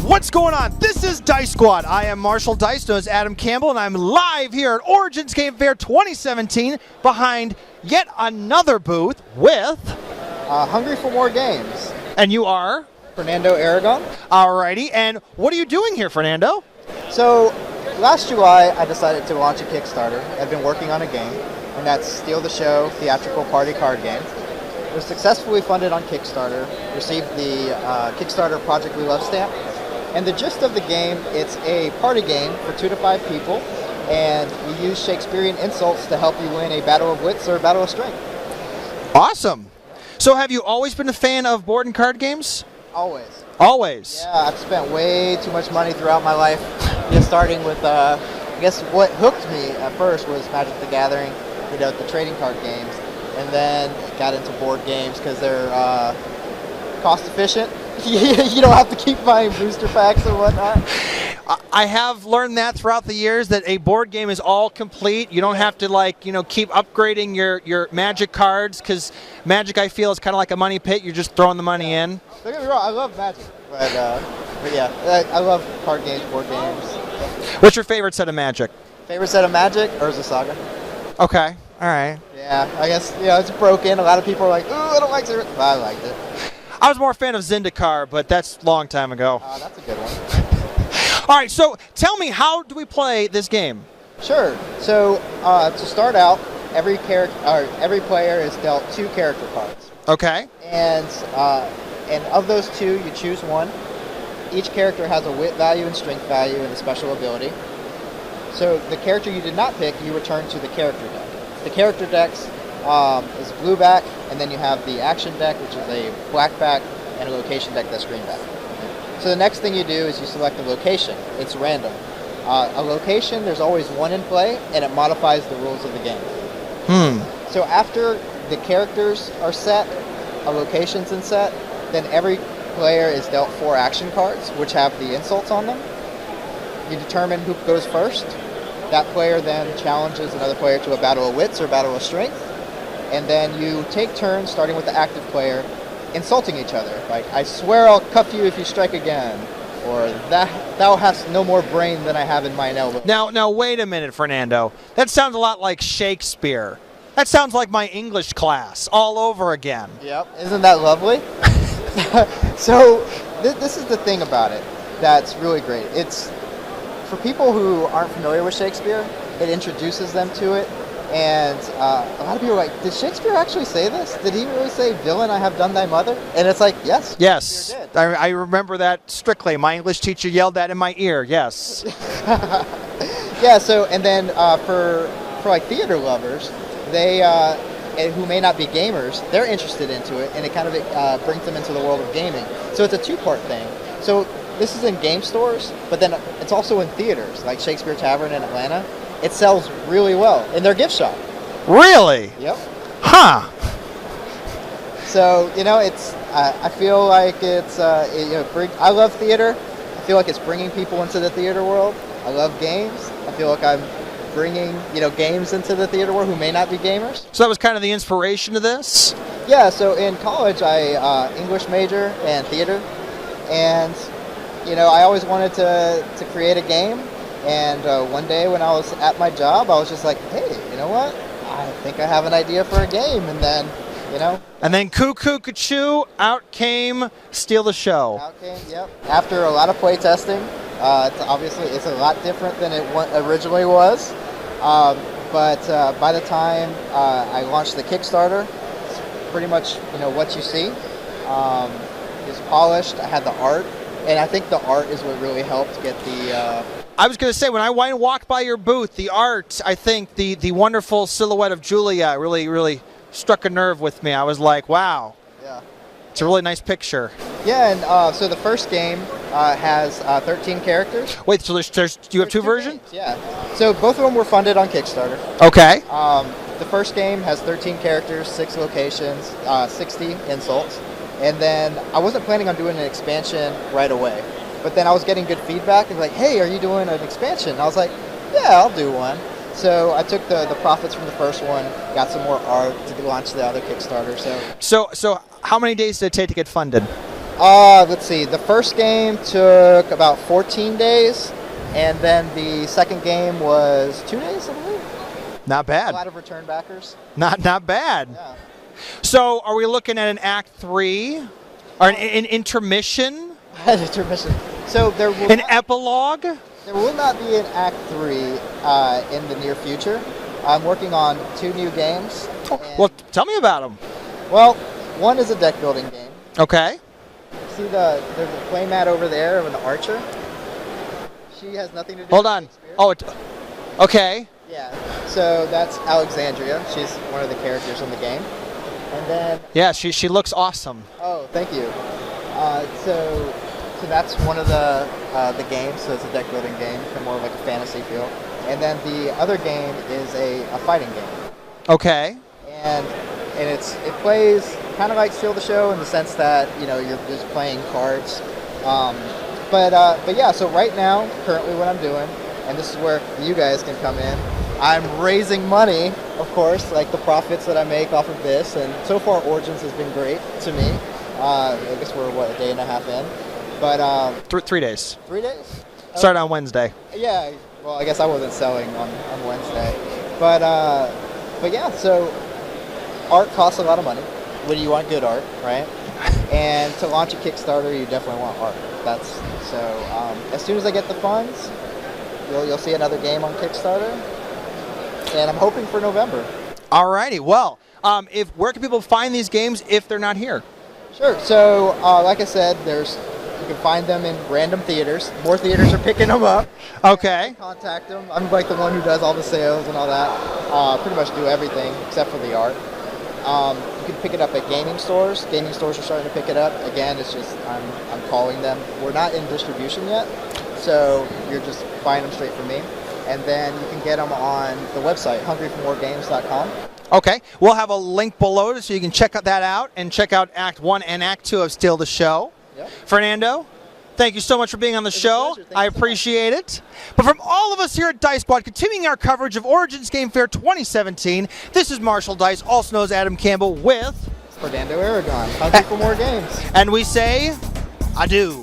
What's going on? This is Dice Squad. I am Marshall Dice, known as Adam Campbell, and I'm live here at Origins Game Fair 2017 behind yet another booth with... Hungry for more games. And you are? Fernando Aragon. Alrighty, and what are you doing here, Fernando? So, last July I decided to launch a Kickstarter. I've been working on a game, and that's Steal the Show theatrical party card game. It was successfully funded on Kickstarter, received the Kickstarter Project We Love stamp. And the gist of the game, it's a party game for 2 to 5 people, and we use Shakespearean insults to help you win a battle of wits or a battle of strength. Awesome. So have you always been a fan of board and card games? Always. Always? Yeah, I've spent way too much money throughout my life, just starting with, I guess what hooked me at first was Magic the Gathering, the trading card games, and then got into board games because they're cost efficient. You don't have to keep buying booster packs and whatnot. I have learned that throughout the years that a board game is all complete. You don't have to keep upgrading your Magic cards because Magic, I feel, is kind of like a money pit. You're just throwing the money in. Don't get me wrong, I love Magic, but yeah, I love card games, board games. What's your favorite set of Magic? Favorite set of Magic? Urza Saga. Okay, all right. Yeah, I guess it's broken. A lot of people are like, "Ooh, I don't like it," but I liked it. I was more a fan of Zendikar, but that's a long time ago. That's a good one. All right, so tell me, how do we play this game? Sure. So to start out, every player is dealt 2 character cards. Okay. And of those 2, you choose one. Each character has a wit value and strength value and a special ability. So the character you did not pick, you return to the character deck. The character decks is blue back, and then you have the action deck, which is a black back, and a location deck that's green back. So the next thing you do is you select a location. It's random. A location, there's always one in play, and it modifies the rules of the game. So after the characters are set, a location's in set, then every player is dealt 4 action cards, which have the insults on them. You determine who goes first. That player then challenges another player to a battle of wits or battle of strength. And then you take turns, starting with the active player, insulting each other. Like, "I swear I'll cuff you if you strike again," or "Thou hast no more brain than I have in mine elbow." Now, wait a minute, Fernando. That sounds a lot like Shakespeare. That sounds like my English class all over again. Yep, isn't that lovely? So this is the thing about it that's really great. It's for people who aren't familiar with Shakespeare, it introduces them to it. And a lot of people are like, "Did Shakespeare actually say this? Did he really say, 'Villain, I have done thy mother'?" And it's like, yes. Yes. Did. I remember that strictly. My English teacher yelled that in my ear, yes. Yeah, so, and then for like theater lovers, they, who may not be gamers, they're interested into it, and it kind of brings them into the world of gaming. So it's a 2-part thing. So this is in game stores, but then it's also in theaters, like Shakespeare Tavern in Atlanta. It sells really well in their gift shop. Really? Yep. Huh. So, it's, I feel like it's, I love theater. I feel like it's bringing people into the theater world. I love games. I feel like I'm bringing, games into the theater world who may not be gamers. So that was kind of the inspiration to this? Yeah, so in college, I English major and theater. And, I always wanted to create a game. And one day when I was at my job, I was just like, "Hey, you know what? I think I have an idea for a game." And then, And then cuckoo, ka-choo, out came Steal the Show. Out came, yep. After a lot of play testing, it's a lot different than it originally was. But by the time I launched the Kickstarter, it's pretty much, what you see. It's polished. I had the art. And I think the art is what really helped get the... I was going to say, when I walked by your booth, the art, I think the wonderful silhouette of Julia really struck a nerve with me. I was like, wow. Yeah. It's a really nice picture. Yeah, and so the first game has 13 characters. Wait, so do you have 2 versions? Games, yeah. So both of them were funded on Kickstarter. Okay. The first game has 13 characters, 6 locations, 60 insults. And then I wasn't planning on doing an expansion right away. But then I was getting good feedback and like, "Hey, are you doing an expansion?" And I was like, "Yeah, I'll do one." So I took the profits from the first one, got some more art to launch the other Kickstarter. So how many days did it take to get funded? Let's see. The first game took about 14 days, and then the second game was 2 days, I believe. Not A bad. lot of return backers. Not bad. Yeah. So, are we looking at an Act 3? Or an intermission? Intermission. So there will An epilogue? there will not be an Act 3 in the near future. I'm working on 2 new games. and- Well, tell me about them. well, one is a deck building game. Okay. See there's a playmat over there of an archer. She has nothing to do Hold with on. Shakespeare. Oh, okay. Yeah. So that's Alexandria. She's one of the characters in the game. And then Yeah, she looks awesome. oh, thank you. So that's one of the games. So it's a deck building game, kind of more like a fantasy feel. And then the other game is a fighting game. Okay. And it plays kind of like Steal the Show in the sense that you're just playing cards. But yeah. So right now, currently, what I'm doing, and this is where you guys can come in. I'm raising money, of course, like the profits that I make off of this. And so far, Origins has been great to me. I guess we're a day and a half in, but 3 days. 3 days. Start on Wednesday. Yeah. Well, I guess I wasn't selling on Wednesday, but yeah. So art costs a lot of money when you want good art, right? And to launch a Kickstarter, you definitely want art. As soon as I get the funds, you'll see another game on Kickstarter, and I'm hoping for November. Alrighty. Well, where can people find these games if they're not here? Sure. So, like I said, you can find them in random theaters. More theaters are picking them up. Okay. Contact them. I'm like the one who does all the sales and all that. Pretty much do everything except for the art. You can pick it up at gaming stores. Gaming stores are starting to pick it up. Again, it's just I'm calling them. We're not in distribution yet, so you're just buying them straight from me. And then you can get them on the website, hungryformoregames.com. Okay. We'll have a link below so you can check that out and check out Act 1 and Act 2 of Steal the Show. Yep. Fernando, thank you so much for being on the It's a show. pleasure. Thank I you so much. appreciate it. But from all of us here at Dice Squad, continuing our coverage of Origins Game Fair 2017, this is Marshall Dice, also known as Adam Campbell, with... Fernando Aragon, hungry for more games. And we say adieu.